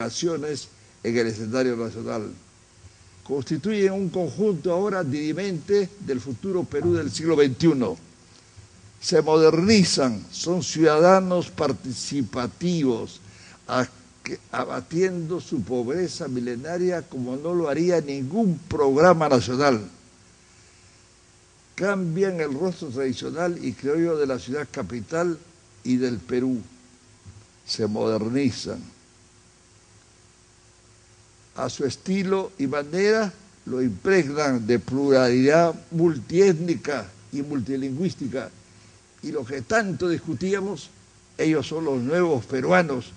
naciones en el escenario nacional. Constituyen un conjunto ahora dirimente del futuro Perú del siglo XXI. Se modernizan, son ciudadanos participativos, abatiendo su pobreza milenaria como no lo haría ningún programa nacional. Cambian el rostro tradicional y criollo de la ciudad capital y del Perú. Se modernizan. A su estilo y manera lo impregnan de pluralidad multiétnica y multilingüística. Y lo que tanto discutíamos, ellos son los nuevos peruanos,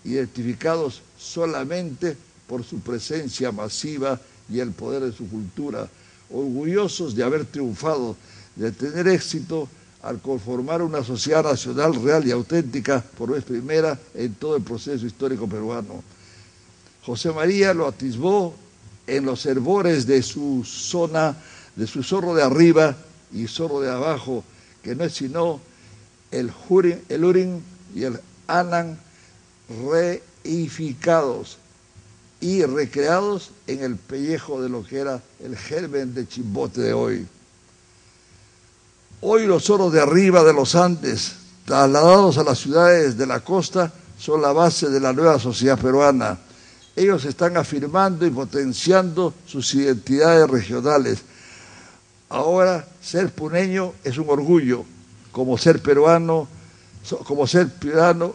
identificados solamente por su presencia masiva y el poder de su cultura, orgullosos de haber triunfado, de tener éxito al conformar una sociedad nacional real y auténtica por vez primera en todo el proceso histórico peruano. José María lo atisbó en los hervores de su zona, de su zorro de arriba y zorro de abajo, que no es sino el Urim y el Anan reificados y recreados en el pellejo de lo que era el germen de Chimbote de hoy. Hoy los zorros de arriba de los Andes, trasladados a las ciudades de la costa, son la base de la nueva sociedad peruana. Ellos están afirmando y potenciando sus identidades regionales. Ahora, ser puneño es un orgullo, como ser peruano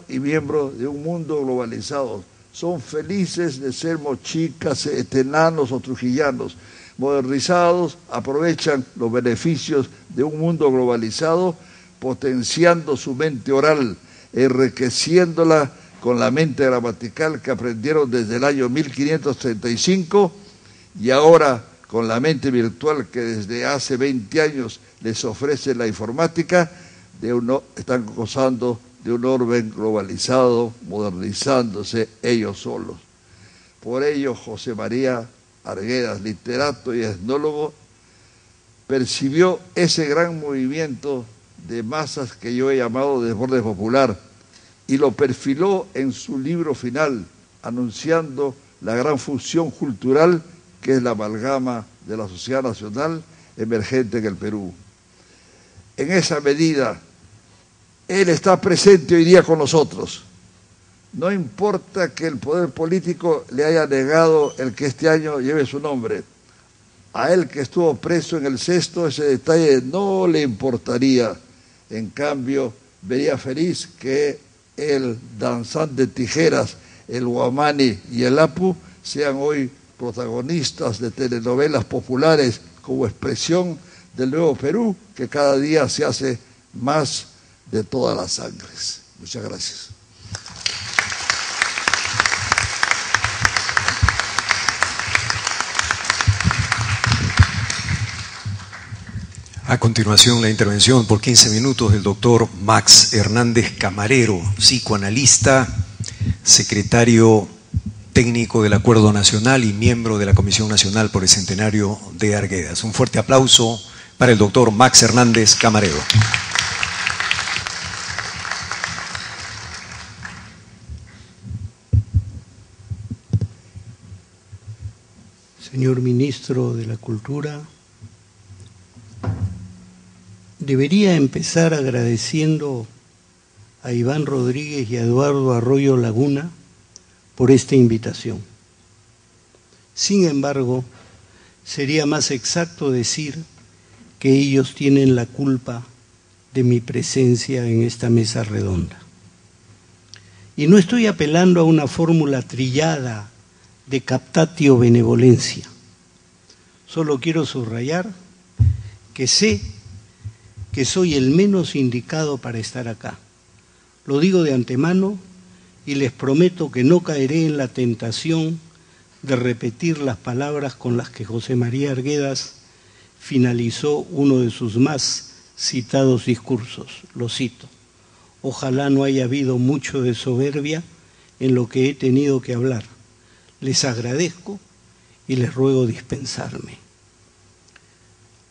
y miembro de un mundo globalizado. Son felices de ser mochicas, enanos o trujillanos. Modernizados, aprovechan los beneficios de un mundo globalizado, potenciando su mente oral, enriqueciéndola con la mente gramatical que aprendieron desde el año 1535 y ahora con la mente virtual que desde hace 20 años les ofrece la informática, están gozando de un orden globalizado, modernizándose ellos solos. Por ello, José María Arguedas, literato y etnólogo, percibió ese gran movimiento de masas que yo he llamado desborde popular y lo perfiló en su libro final, anunciando la gran fusión cultural que es la amalgama de la sociedad nacional emergente en el Perú. En esa medida, él está presente hoy día con nosotros. No importa que el poder político le haya negado el que este año lleve su nombre. A él que estuvo preso en el Cesto, ese detalle no le importaría. En cambio, vería feliz que el danzante de tijeras, el Guamani y el Apu sean hoy protagonistas de telenovelas populares como expresión del nuevo Perú, que cada día se hace más de todas las sangres. Muchas gracias. A continuación, la intervención por 15 minutos del doctor Max Hernández Camarero, psicoanalista, secretario técnico del Acuerdo Nacional y miembro de la Comisión Nacional por el Centenario de Arguedas. Un fuerte aplauso para el doctor Max Hernández Camarero. Señor Ministro de la Cultura, debería empezar agradeciendo a Iván Rodríguez y a Eduardo Arroyo Laguna por esta invitación. Sin embargo, sería más exacto decir que ellos tienen la culpa de mi presencia en esta mesa redonda. Y no estoy apelando a una fórmula trillada de captatio benevolencia. Solo quiero subrayar que sé que soy el menos indicado para estar acá. Lo digo de antemano y les prometo que no caeré en la tentación de repetir las palabras con las que José María Arguedas finalizó uno de sus más citados discursos. Lo cito: ojalá no haya habido mucho de soberbia en lo que he tenido que hablar. Les agradezco y les ruego dispensarme.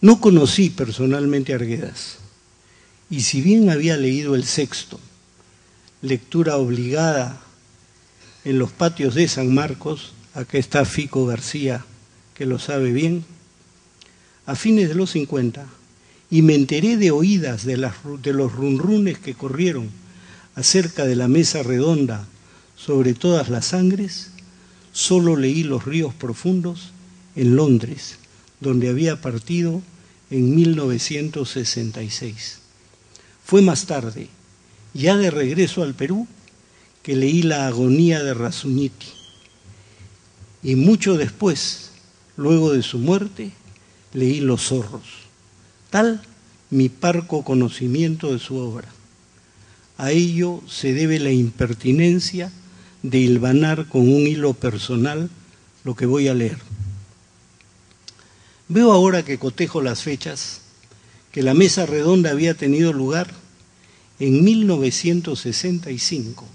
No conocí personalmente a Arguedas, y si bien había leído el Sexto, lectura obligada en los patios de San Marcos, acá está Fico García, que lo sabe bien, a fines de los 50, y me enteré de oídas de los runrunes que corrieron acerca de la mesa redonda sobre todas las sangres, solo leí Los ríos profundos en Londres, donde había partido en 1966. Fue más tarde, ya de regreso al Perú, que leí La agonía de Razzuniti. Y mucho después, luego de su muerte, leí Los zorros. Tal mi parco conocimiento de su obra. A ello se debe la impertinencia de hilvanar con un hilo personal lo que voy a leer. Veo ahora que cotejo las fechas, que la mesa redonda había tenido lugar en 1965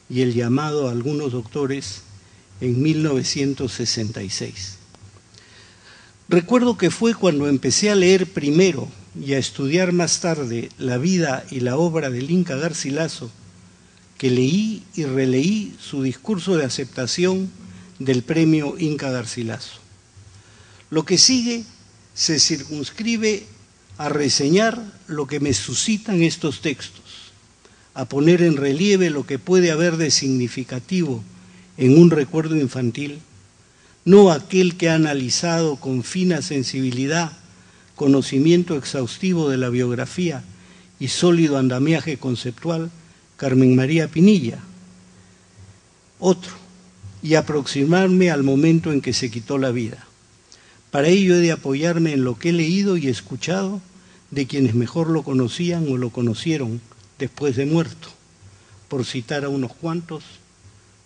y el llamado a algunos doctores en 1966. Recuerdo que fue cuando empecé a leer primero y a estudiar más tarde la vida y la obra del Inca Garcilaso, que leí y releí su discurso de aceptación del premio Inca Garcilaso. Lo que sigue se circunscribe a reseñar lo que me suscitan estos textos, a poner en relieve lo que puede haber de significativo en un recuerdo infantil, no aquel que ha analizado con fina sensibilidad, conocimiento exhaustivo de la biografía y sólido andamiaje conceptual, Carmen María Pinilla, otro, y aproximarme al momento en que se quitó la vida. Para ello he de apoyarme en lo que he leído y escuchado de quienes mejor lo conocían o lo conocieron después de muerto, por citar a unos cuantos: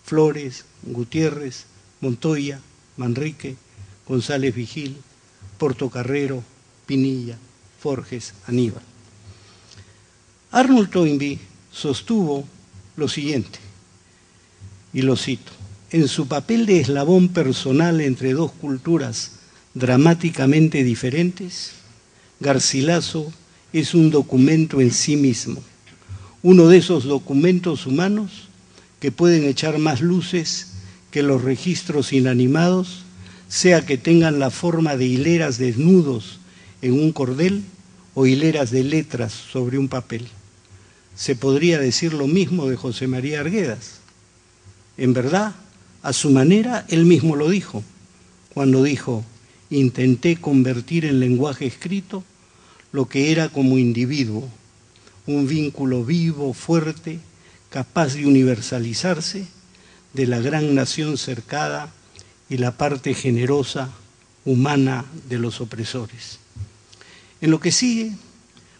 Flores, Gutiérrez, Montoya, Manrique, González Vigil, Portocarrero, Pinilla, Forges, Aníbal. Arnold Toynbee sostuvo lo siguiente, y lo cito: en su papel de eslabón personal entre dos culturas dramáticamente diferentes, Garcilaso es un documento en sí mismo, uno de esos documentos humanos que pueden echar más luces que los registros inanimados, sea que tengan la forma de hileras de nudos en un cordel o hileras de letras sobre un papel. Se podría decir lo mismo de José María Arguedas. En verdad, a su manera, él mismo lo dijo, cuando dijo: intenté convertir en lenguaje escrito lo que era como individuo, un vínculo vivo, fuerte, capaz de universalizarse, de la gran nación cercada y la parte generosa, humana de los opresores. En lo que sigue,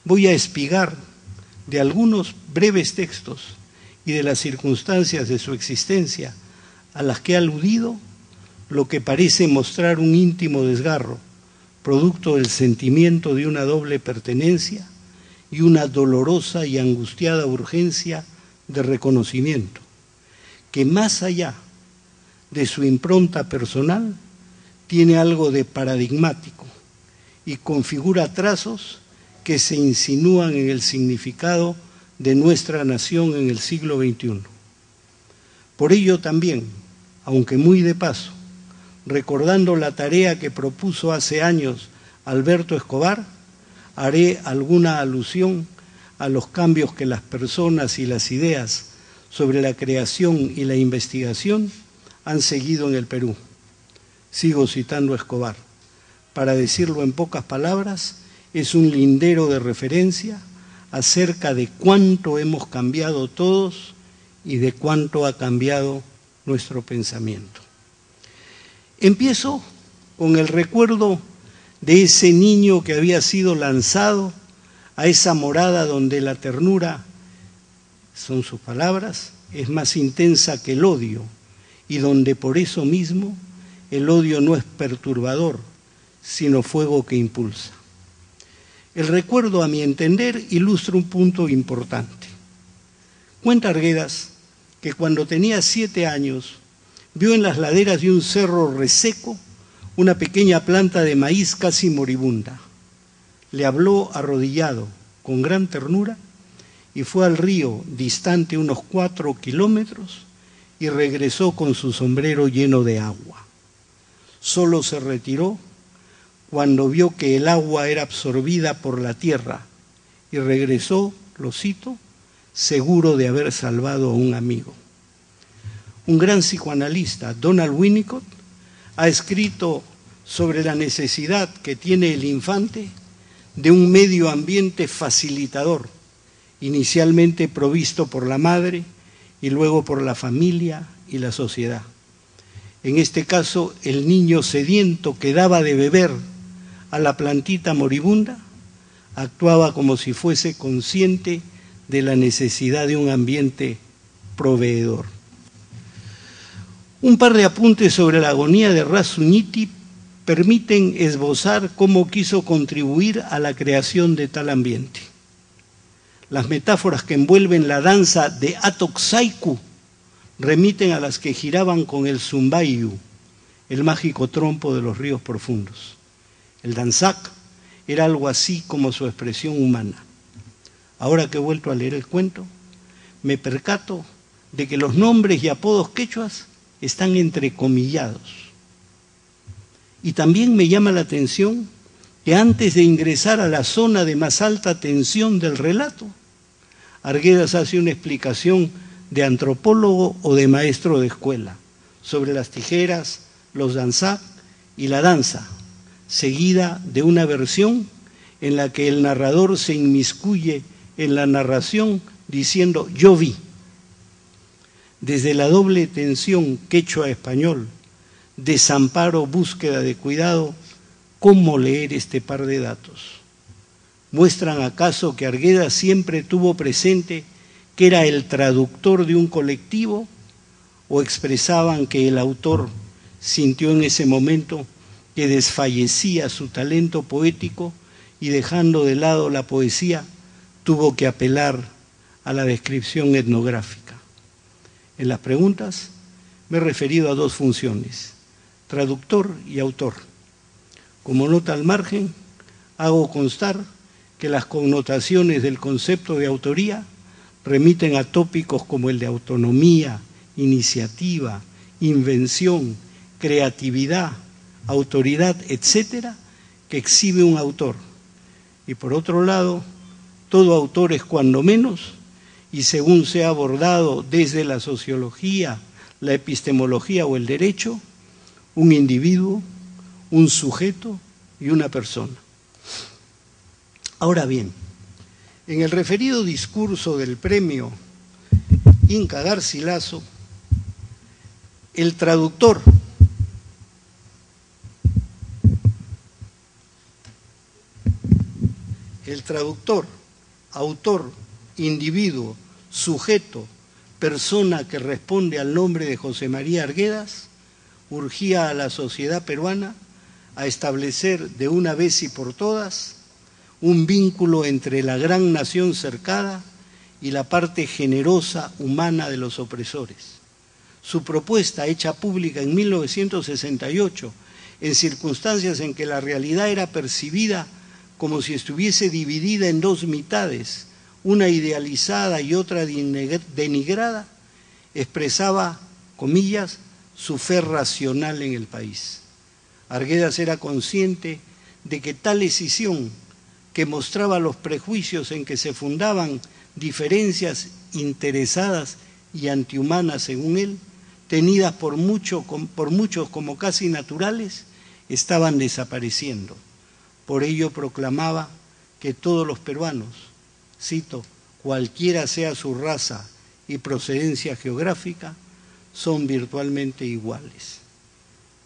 voy a espigar de algunos breves textos y de las circunstancias de su existencia a las que he aludido, lo que parece mostrar un íntimo desgarro, producto del sentimiento de una doble pertenencia y una dolorosa y angustiada urgencia de reconocimiento, que más allá de su impronta personal tiene algo de paradigmático y configura trazos que se insinúan en el significado de nuestra nación en el siglo XXI. Por ello también, aunque muy de paso, recordando la tarea que propuso hace años Alberto Escobar, haré alguna alusión a los cambios que las personas y las ideas sobre la creación y la investigación han seguido en el Perú. Sigo citando a Escobar. Para decirlo en pocas palabras, es un lindero de referencia acerca de cuánto hemos cambiado todos y de cuánto ha cambiado nuestro pensamiento. Empiezo con el recuerdo de ese niño que había sido lanzado a esa morada donde la ternura, son sus palabras, es más intensa que el odio, y donde por eso mismo el odio no es perturbador, sino fuego que impulsa. El recuerdo, a mi entender, ilustra un punto importante. Cuenta Arguedas que cuando tenía 7 años vio en las laderas de un cerro reseco una pequeña planta de maíz casi moribunda. Le habló arrodillado, con gran ternura, y fue al río, distante unos 4 kilómetros, y regresó con su sombrero lleno de agua. Solo se retiró cuando vio que el agua era absorbida por la tierra y regresó, lo cito, seguro de haber salvado a un amigo. Un gran psicoanalista, Donald Winnicott, ha escrito sobre la necesidad que tiene el infante de un medio ambiente facilitador, inicialmente provisto por la madre y luego por la familia y la sociedad. En este caso, el niño sediento que daba de beber a la plantita moribunda actuaba como si fuese consciente de la necesidad de un ambiente proveedor. Un par de apuntes sobre la agonía de Ras Uñiti permiten esbozar cómo quiso contribuir a la creación de tal ambiente. Las metáforas que envuelven la danza de Atok Saiku remiten a las que giraban con el Zumbayu, el mágico trompo de los ríos profundos. El danzak era algo así como su expresión humana. Ahora que he vuelto a leer el cuento, me percato de que los nombres y apodos quechuas están entrecomillados. Y también me llama la atención que antes de ingresar a la zona de más alta tensión del relato, Arguedas hace una explicación de antropólogo o de maestro de escuela sobre las tijeras, los danzak y la danza, seguida de una versión en la que el narrador se inmiscuye en la narración diciendo yo vi. Desde la doble tensión quechua-español, desamparo, búsqueda de cuidado, ¿cómo leer este par de datos? ¿Muestran acaso que Arguedas siempre tuvo presente que era el traductor de un colectivo o expresaban que el autor sintió en ese momento que desfallecía su talento poético y dejando de lado la poesía tuvo que apelar a la descripción etnográfica? En las preguntas me he referido a dos funciones, traductor y autor. Como nota al margen, hago constar que las connotaciones del concepto de autoría remiten a tópicos como el de autonomía, iniciativa, invención, creatividad, autoridad, etcétera, que exhibe un autor. Y por otro lado, todo autor es cuando menos, y según sea abordado desde la sociología, la epistemología o el derecho, un individuo, un sujeto y una persona. Ahora bien, en el referido discurso del premio Inca Garcilaso, el traductor autor, individuo, sujeto, persona que responde al nombre de José María Arguedas, urgía a la sociedad peruana a establecer de una vez y por todas un vínculo entre la gran nación cercada y la parte generosa humana de los opresores. Su propuesta, hecha pública en 1968, en circunstancias en que la realidad era percibida como si estuviese dividida en dos mitades, una idealizada y otra denigrada, expresaba, comillas, su fe racional en el país. Arguedas era consciente de que tal escisión, que mostraba los prejuicios en que se fundaban diferencias interesadas y antihumanas, según él, tenidas por muchos como casi naturales, estaban desapareciendo. Por ello proclamaba que todos los peruanos, cito, cualquiera sea su raza y procedencia geográfica, son virtualmente iguales.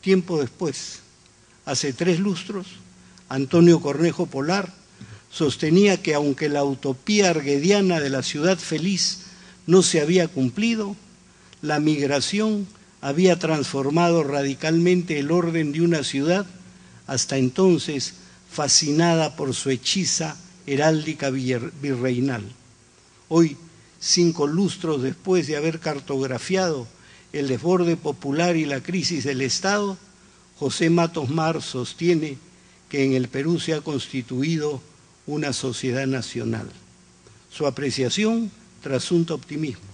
Tiempo después, hace 3 lustros, Antonio Cornejo Polar sostenía que aunque la utopía arguediana de la ciudad feliz no se había cumplido, la migración había transformado radicalmente el orden de una ciudad hasta entonces fascinada por su hechiza heráldica virreinal. Hoy, 5 lustros después de haber cartografiado el desborde popular y la crisis del Estado, José Matos Mar sostiene que en el Perú se ha constituido una sociedad nacional. Su apreciación trasunta optimismo.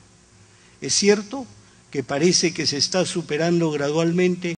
Es cierto que parece que se está superando gradualmente,